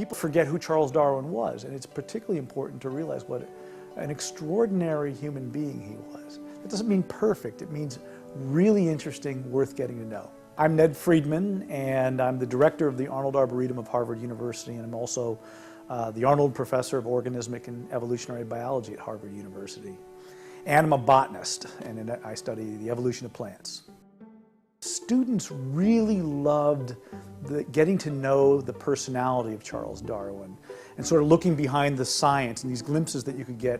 people forget who Charles Darwin was, and it's particularly important to realize what an extraordinary human being he was. That doesn't mean perfect, it means really interesting, worth getting to know. I'm Ned Friedman, and I'm the director of the Arnold Arboretum of Harvard University, and I'm also the Arnold Professor of Organismic and Evolutionary Biology at Harvard University. And I'm a botanist, and I study the evolution of plants. Students really loved getting to know the personality of Charles Darwin and sort of looking behind the science and these glimpses that you could get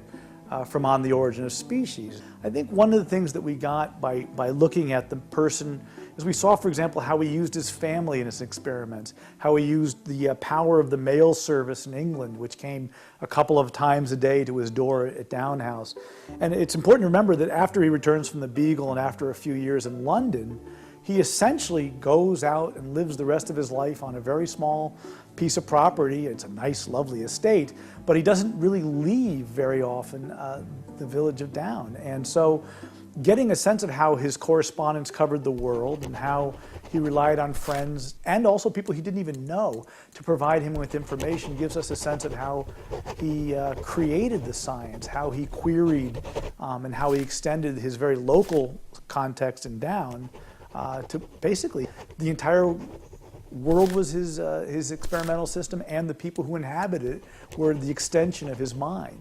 from On the Origin of Species. I think one of the things that we got by looking at the person is we saw, for example, how he used his family in his experiments, how he used the power of the mail service in England, which came a couple of times a day to his door at Down House. And it's important to remember that after he returns from the Beagle and after a few years in London, he essentially goes out and lives the rest of his life on a very small piece of property. It's a nice, lovely estate, but he doesn't really leave very often the village of Down. And so getting a sense of how his correspondence covered the world and how he relied on friends and also people he didn't even know to provide him with information gives us a sense of how he created the science, how he queried, and how he extended his very local context in Down to basically the entire world was his experimental system, and the people who inhabited it were the extension of his mind.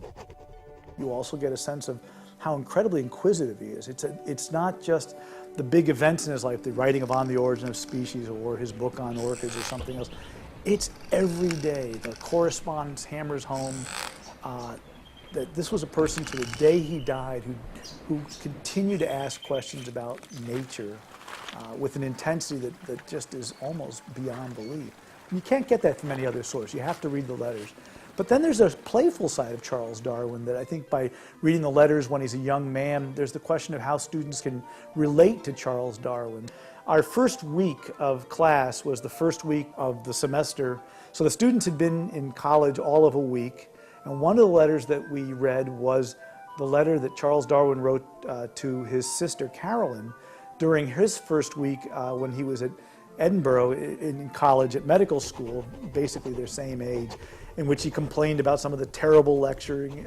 You also get a sense of how incredibly inquisitive he is. It's not just the big events in his life, the writing of On the Origin of Species or his book on orchids or something else. It's every day. The correspondence hammers home that this was a person to the day he died who continued to ask questions about nature with an intensity that just is almost beyond belief. You can't get that from any other source. You have to read the letters. But then there's a playful side of Charles Darwin that I think by reading the letters when he's a young man, there's the question of how students can relate to Charles Darwin. Our first week of class was the first week of the semester. So the students had been in college all of a week, and one of the letters that we read was the letter that Charles Darwin wrote to his sister Carolyn during his first week when he was at Edinburgh in college at medical school, basically their same age, in which he complained about some of the terrible lecturing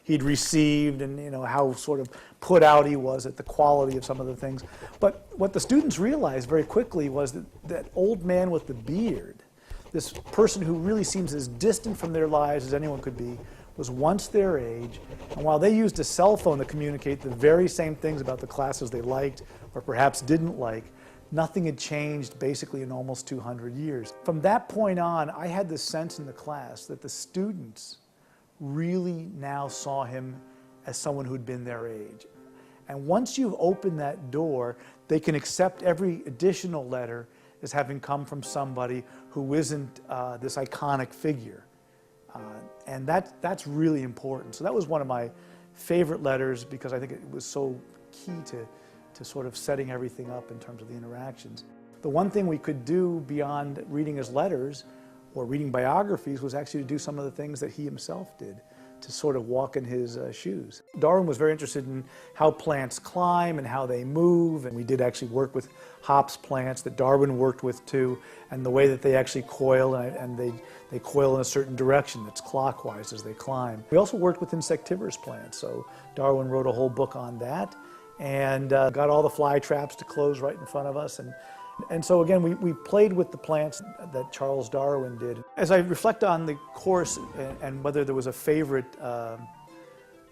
he'd received and how sort of put out he was at the quality of some of the things. But what the students realized very quickly was that old man with the beard, this person who really seems as distant from their lives as anyone could be, was once their age, and while they used a cell phone to communicate the very same things about the classes they liked or perhaps didn't like, nothing had changed basically in almost 200 years. From that point on, I had this sense in the class that the students really now saw him as someone who'd been their age. And once you've opened that door, they can accept every additional letter as having come from somebody who isn't this iconic figure. And that's really important. So that was one of my favorite letters because I think it was so key to sort of setting everything up in terms of the interactions. The one thing we could do beyond reading his letters or reading biographies was actually to do some of the things that he himself did to sort of walk in his shoes. Darwin was very interested in how plants climb and how they move, and we did actually work with hops plants that Darwin worked with too, and the way that they actually coil, and they coil in a certain direction that's clockwise as they climb. We also worked with insectivorous plants, so Darwin wrote a whole book on that and got all the fly traps to close right in front of us. And so again, we played with the plants that Charles Darwin did. As I reflect on the course and whether there was a favorite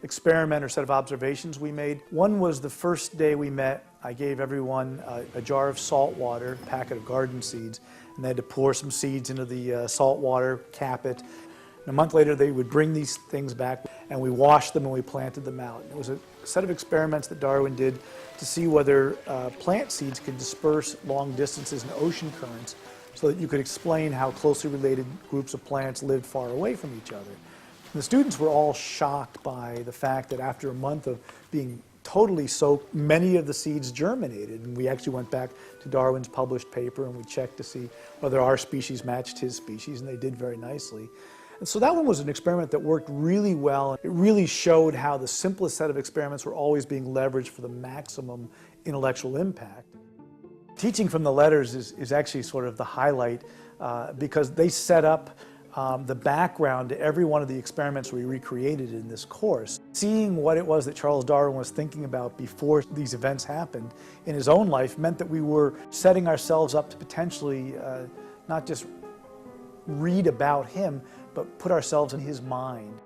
experiment or set of observations we made, one was the first day we met, I gave everyone a jar of salt water, a packet of garden seeds, and they had to pour some seeds into the salt water, cap it. And a month later, they would bring these things back, and we washed them and we planted them out. It was a set of experiments that Darwin did to see whether plant seeds could disperse long distances in ocean currents so that you could explain how closely related groups of plants lived far away from each other. And the students were all shocked by the fact that after a month of being totally soaked, many of the seeds germinated. And we actually went back to Darwin's published paper and we checked to see whether our species matched his species, and they did very nicely. And so that one was an experiment that worked really well. It really showed how the simplest set of experiments were always being leveraged for the maximum intellectual impact. Teaching from the letters is actually sort of the highlight because they set up the background to every one of the experiments we recreated in this course. Seeing what it was that Charles Darwin was thinking about before these events happened in his own life meant that we were setting ourselves up to potentially not just read about him, but put ourselves in his mind.